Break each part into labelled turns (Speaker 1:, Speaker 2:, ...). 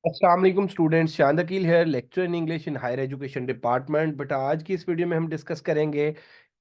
Speaker 1: अस्सलाम वालेकुम स्टूडेंट्स, चांद अकील है, lecture in English in higher education department. But आज की इस वीडियो में हम डिस्कस करेंगे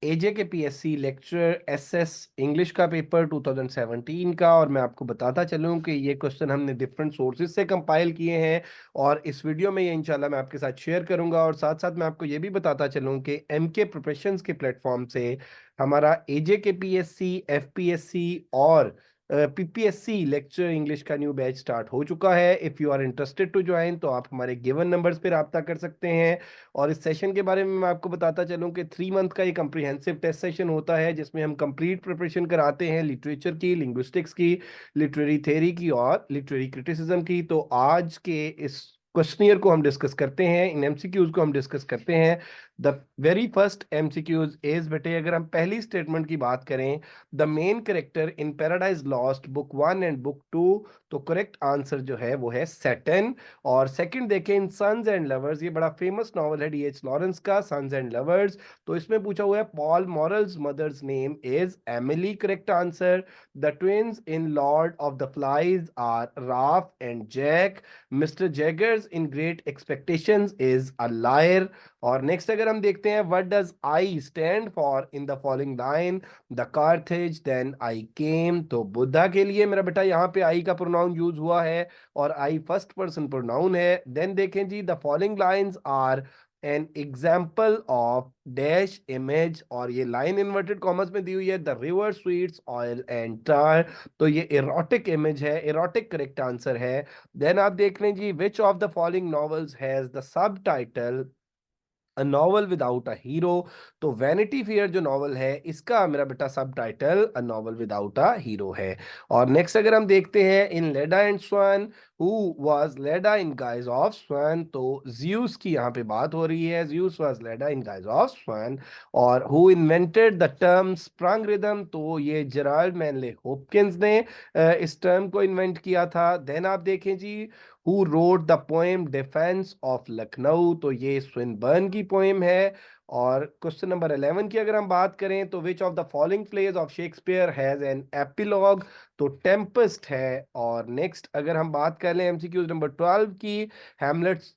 Speaker 1: एजे K PSC lecture SS English का पेपर 2017 का। और मैं आपको बताता चलूं कि ये क्वेश्चन हमने डिफरेंट सोर्सेज से कंपाइल किए हैं और इस वीडियो में ये इंशाल्लाह मैं आपके साथ शेयर करूंगा। और साथ साथ मैं आपको ये भी बताता चलूं कि एमके प्रोफेशंस के प्लेटफॉर्म से हमारा एजे के पीएससी, एफपीएससी और पीपीएससी लेक्चर इंग्लिश का न्यू बैच स्टार्ट हो चुका है। If you are interested to join तो आप हमारे गिवन नंबर्स पे राब्ता कर सकते हैं। और इस सेशन के बारे में मैं आपको बताता चलूं कि 3 मंथ का ये कम्प्रिहेंसिव टेस्ट सेशन होता है जिसमें हम कंप्लीट प्रिपरेशन कराते हैं लिटरेचर की, लिंग्विस्टिक्स की, लिटरेरी थेरी की और लिटरेरी क्रिटिसिज्म की। तो आज के इस क्वेश्चनियर को हम डिस्कस करते हैं, इन एमसीक्यूज को हम डिस्कस करते हैं। The very first MCQs is, बेटे अगर हम पहली स्टेटमेंट की बात करें, the main character in paradise lost book 1 and book 2, तो करेक्ट आंसर जो है वो है सैटर्न। और सेकंड देखें, इन सन्स एंड लवर्स, ये बड़ा फेमस नॉवल है डीएच लॉरेंस का, सन्स एंड लवर्स। तो इसमें पूछा हुआ है Paul Morel's mother's name is Emily, correct answer. The twins in Lord of the Flies are Ralph and Jack. Mister Jaggers in Great Expectations is a liar. और next अगर हम देखते हैं, what does I stand for in the following line, the Carthage then I came. तो बुद्धा के लिए मेरा बेटा यहाँ पे आई का प्रोनाउन यूज हुआ है और आई फर्स्ट पर्सन प्रोनाउन है। देन देखें जी, the following lines are an example of dash image, और ये लाइन इन्वर्टेड कॉमर्स में दी हुई है, the river sweats oil and tar। तो ये इरोटिक इमेज है, इरोटिक करेक्ट आंसर है। देन आप देख लें जी, which of the following novels has the सब title a novel without a hero. तो वैनिटी फेयर जो नॉवल है इसका मेरा बेटा sub title a novel without a hero है। और नेक्स्ट अगर हम देखते हैं, in Leda and swan who was Leda in guise of swan, तो ज्यूस की यहाँ पे बात हो रही है, Zeus was Leda in guise of swan. और who invented the term sprung rhythm, तो ये जेराल्ड मैनले हॉपकिंस ने इस टर्म को इन्वेंट किया था। देन आप देखें जी, who wrote the poem defence of Lucknow, तो ये स्विनबर्न की पोएम है। और क्वेश्चन नंबर 11 की अगर हम बात करें, तो which of the following plays of Shakespeare has an epilogue, तो टेम्पेस्ट है। और नेक्स्ट अगर हम बात कर लें एमसीक्यूज नंबर 12 की, Hamlet's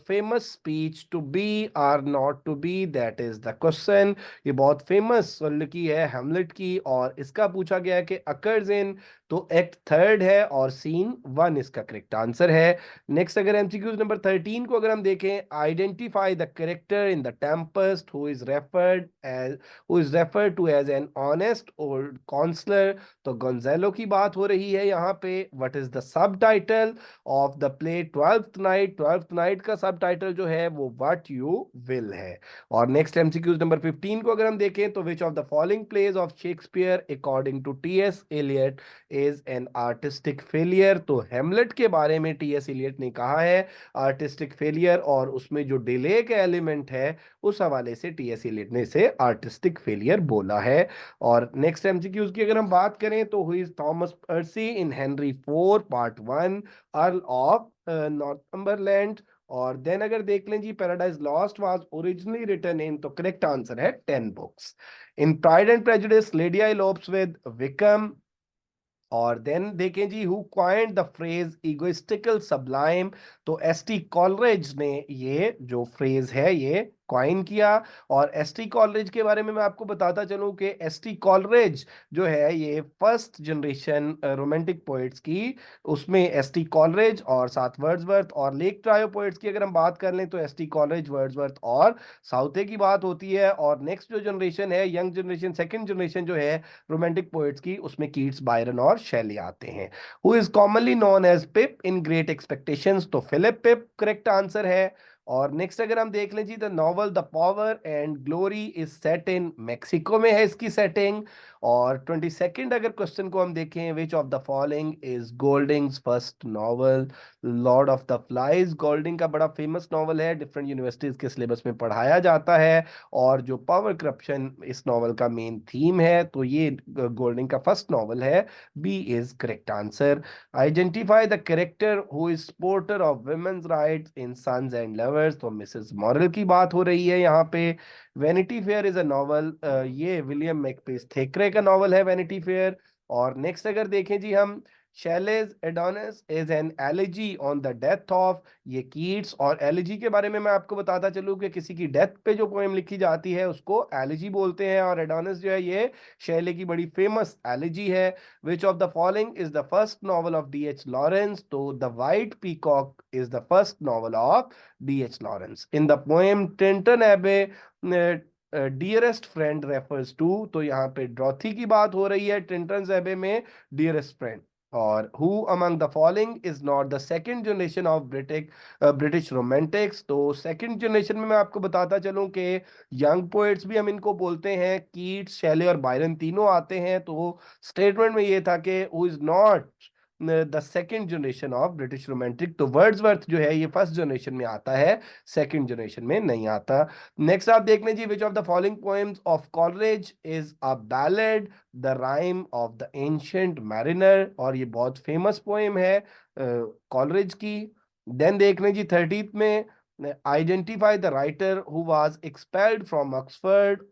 Speaker 1: famous speech to be or not to be, that is the question. ये बहुत फेमस की है हैमलेट की, और इसका पूछा गया है कि अकर्स इन, तो एक्ट थर्ड है और सीन 1 इसका करेक्ट आंसर है। नेक्स्ट अगर एमसीक्यूज नंबर 13 को अगर हम देखें, identify the character in the Tempest who is referred to as an honest old counsellor, तो गोंजालो की बात हो रही है यहाँ पे। व्हाट इज द सब title of the play twelfth night, twelfth night का सब टाइटल जो है वो व्हाट यू विल है। और नेक्स्ट एमसीक्यूज नंबर 15 को अगर हम देखें, तो which of the following plays of Shakespeare according to TS Eliot is an artistic failure, तो हेमलेट के बारे में टीएस एलियट ने कहा है आर्टिस्टिक फेलियर, और उसमें जो डिले का एलिमेंट है उस हवाले से टीएस एलियट ने इसे आर्टिस्टिक फेलियर बोला है। और नेक्स्ट एमसीक्यूज की अगर हम बात करें, तो who is Thomas Percy in Henry 4 part 1, Earl of Northumberland. और देन अगर देख लें जी, Paradise Lost was originally written in, तो करेक्ट आंसर है 10 books. In Pride and Prejudice Lydia elopes with Wickham. और देन देखें जी, who coined the phrase egoistical sublime, तो एसटी कॉलरेज ने ये जो फ्रेज है ये कॉइन किया। और एसटी कॉलरेज के बारे में मैं आपको बताता चलूं कि एसटी कॉलरेज जो है ये फर्स्ट जनरेशन रोमांटिक पोएट्स की, उसमें एसटी कॉलरेज और साथ वर्ड्सवर्थ और लेक ट्रायो पोएट्स की अगर हम बात कर लें, तो एसटी कॉलरेज, वर्ड्सवर्थ और साउथे की बात होती है। और नेक्स्ट जो जनरेशन है, यंग जनरेशन, सेकंड जनरेशन जो है रोमांटिक पोएट्स की, उसमें कीट्स, बायरन और शैली आते हैं। Who is commonly known as Pip in Great Expectations, तो फिलिप पिप करेक्ट आंसर है। और नेक्स्ट अगर हम देख लें जी, the novel the power and glory is set in Mexico में है इसकी सेटिंग। और 22nd अगर क्वेश्चन को हम देखें, which of the following is Golding's first novel, Lord of the Flies. Golding का बड़ा फेमस नॉवल है, डिफरेंट यूनिवर्सिटीज के सिलेबस में पढ़ाया जाता है, और जो पावर करप्शन इस नॉवल का मेन थीम है, तो ये गोल्डिंग का फर्स्ट नॉवल है। B is correct answer. Identify the character who is supporter of women's rights in Sons and lovers, तो मिसेस मॉरल की बात हो रही है यहाँ पे। Vanity fair is a novel, ये विलियम मैकपीस थेक्रे का नॉवल है वैनिटी फेयर। और नेक्स्ट अगर देखें जी हम, Shelley's Adonais is an elegy on the death of, ये कीट्स, और एलिजी के बारे में मैं आपको बताता चलूं कि किसी की डेथ पे जो पोएम लिखी जाती है उसको एलिजी बोलते हैं, और एडोनिस जो है ये शैले की बड़ी फेमस एलिजी है। Which of the following is the first novel of D.H. Lawrence, तो the white peacock is the first novel of D.H. Lawrence. In the poem Tintern Abbey dearest friend refers to, तो यहाँ पे ड्रॉथी की बात हो रही है टिंटन एबे में डियरेस्ट फ्रेंड। और who among the following is not the second generation of British Romantics, तो सेकेंड जनरेशन में मैं आपको बताता चलूं कि यंग पोएट्स भी हम इनको बोलते हैं, कीट्स, शैले और बायरन तीनों आते हैं। तो स्टेटमेंट में ये था कि who is not the second generation of British romantic, तो वर्ड्सवर्थ जो है ये फर्स्ट जनरेशन में आता है, सेकेंड जनरेशन में नहीं आता। नेक्स्ट आप देख लीजिए, which of the following poems of Coleridge is a ballad, the rime of the ancient mariner, और ये बहुत फेमस पोएम है कॉलरेज की। देन देख लीजिए 30th में, identify the writer who was expelled from Oxford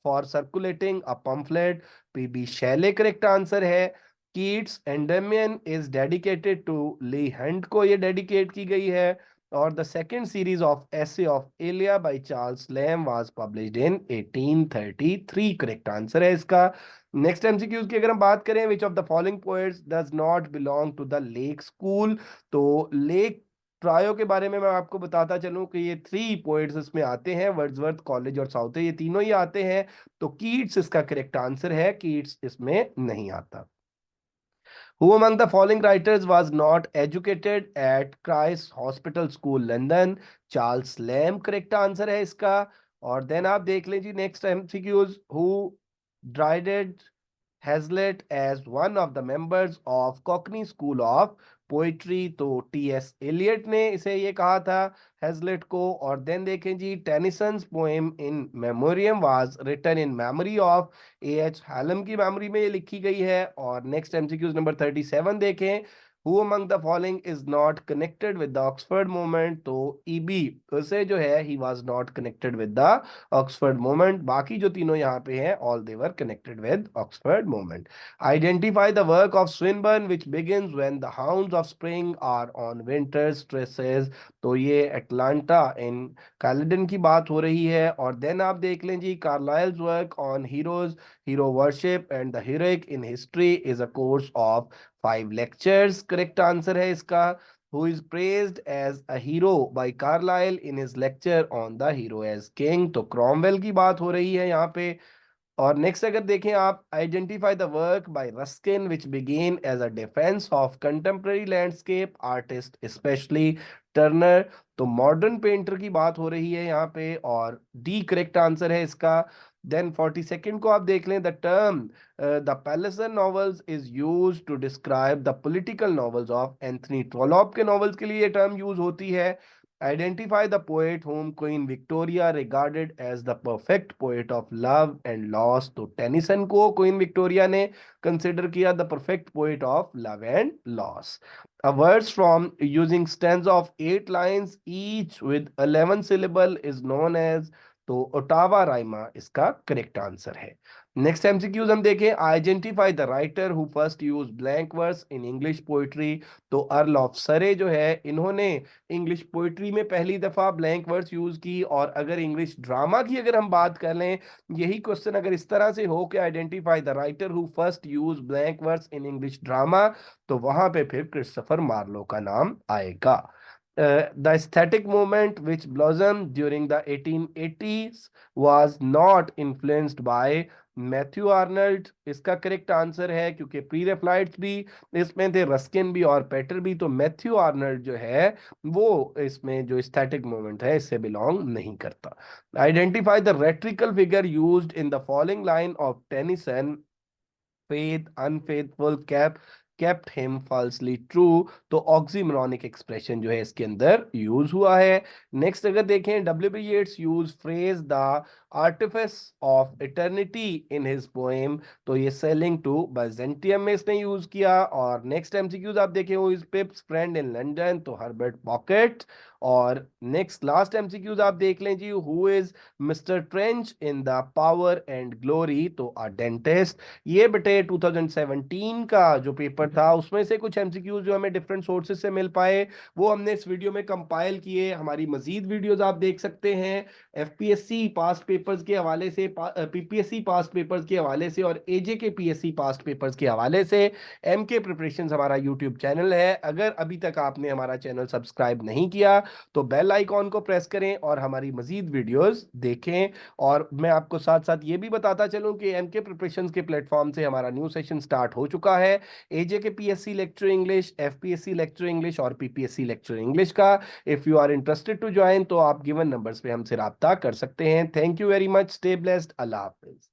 Speaker 1: for circulating a pamphlet, P.B. Shelley correct answer है। Keats Endymion is dedicated to Leigh Hunt को ये डेडिकेट की गई है, और the second series of essay of Elia by Charles Lamb was published in 1833, correct answer है इसका। Next MCQs की अगर हम बात करें, which of the following poets does not belong to the lake school, तो लेक ट्रायो के बारे में मैं आपको बताता चलूं कि ये 3 पोएट्स इसमें आते हैं, वर्ड्सवर्थ, कॉलेज और साउथे, ये तीनों ही आते हैं। तो कीट्स इसका करेक्ट आंसर है, कीट्स इसमें नहीं आता। Who among the following writers was not educated at Christ Hospital School, London? Charles Lamb correct answer है इसका। और देन आप देख लीजिए next MCQs, who derided Hazlitt as one of the members of Cockney school of poetry, तो T.S. Elliott ने इसे ये कहा था हैजलेट को। और देन देखें जी, Tennyson's poem In Memoriam was written in memory of A.H. Hallam की मेमोरी में ये लिखी गई है। और नेक्स्ट एमसीक्यूज नंबर 37 देखें, who among the following is not connected with the Oxford movement, तो E.B. उसे जो है ही was not connected with the Oxford movement, बाकी जो तीनों यहाँ पे हैं all they were connected with Oxford movement. Identify the work of Swinburne which begins when the hounds of spring are on winter's traces, तो ये एटलांटा इन Caledon की बात हो रही है। और देन आप देख लें जी, Carlyle's work on heroes, hero worship and the heroic in history is a course of 5 lectures, correct answer है इसका। Who is praised as a hero by Carlyle in his lecture on the hero as king, तो Cromwell की बात हो रही है यहाँ पे। और नेक्स्ट अगर देखें आप, identify the work by Ruskin which began as a defence of contemporary landscape artist specially Turner, तो मॉडर्न पेंटर की बात हो रही है यहाँ पे, और डी करेक्ट आंसर है इसका। देन 42nd को आप देख लें, the term the Palliser novels is use to describe the political novels of Anthony Trollope के नॉवेल्स के लिए ये टर्म यूज होती है। Identify the poet whom Queen Victoria regarded as the perfect poet of love and loss, तो Tennyson को queen Victoria ने consider किया the perfect poet of love and loss. A verse from using stanza of 8 lines each with 11 syllable is known as, तो ottava rima इसका correct answer है। Next MCQs हम देखें, identify the writer who first use blank verse in English poetry, तो Earl of Surrey जो है इन्होंने English poetry में पहली दफा ब्लैंक वर्ड्स यूज की। और अगर इंग्लिश ड्रामा की अगर हम बात कर लें, यही क्वेश्चन अगर इस तरह से हो कि identify the writer who first use blank words in English drama, तो वहां पे फिर क्रिस्टोफर मार्लो का नाम आएगा। The aesthetic movement which blossomed during the 1880s was not influenced by Matthew Arnold, इसका करेक्ट आंसर है, क्योंकि प्री रेफ्लाइट्स भी इसमें थे, रस्किन भी और पेटर भी, तो मैथ्यू आर्नल्ड जो है वो इसमें जो एस्थेटिक मूवमेंट है इससे बिलोंग नहीं करता। Identify the rhetorical figure used in the following line of Tennyson, faith, unfaithful, kept him falsely true, तो ऑक्सीमोरॉनिक एक्सप्रेशन जो है इसके अंदर यूज हुआ है। नेक्स्ट अगर देखें, W.B. Yeats use phrase the artifice of eternity in his poem, तो ये सेलिंग टू बाइजेंटियम में इसने यूज किया। और नेक्स्ट एमसीक्यूज आप देखें, वो is Pip's friend in London, तो हर्बर्ट पॉकेट। और नेक्स्ट लास्ट एमसीक्यूज आप देख लें जी, who is Mister Trench in the power and glory, तो अ डेंटिस्ट। ये बेटे 2017 का जो पेपर था, उसमें से कुछ एमसीक्यूज जो हमें डिफरेंट सोर्सेज से मिल पाए वो हमने इस वीडियो में कंपाइल किए। हमारी मजीद वीडियोस आप देख सकते हैं एफपीएससी पास्ट पेपर्स के हवाले से, पीपीएससी पास्ट पेपर्स के हवाले से और एजे के पीएससी पास्ट पेपर्स के हवाले से। एम के प्रिपरेशन हमारा यूट्यूब चैनल है। अगर अभी तक आपने हमारा चैनल सब्सक्राइब नहीं किया तो बेल आइकॉन को प्रेस करें और हमारी मजीद वीडियोस देखें। और मैं आपको साथ साथ ये भी बताता चलूं कि एम के प्रिपरेशन के प्लेटफॉर्म से हमारा न्यू सेशन स्टार्ट हो चुका है AJ K PSC lecture English, FPSC lecture English और पीपीएससी लेक्चर इंग्लिश का। If you are interested to join तो आप गिवन नंबर्स पे हमसे राब्ता कर सकते हैं। Thank you very much, stay blessed, Allah Hafiz.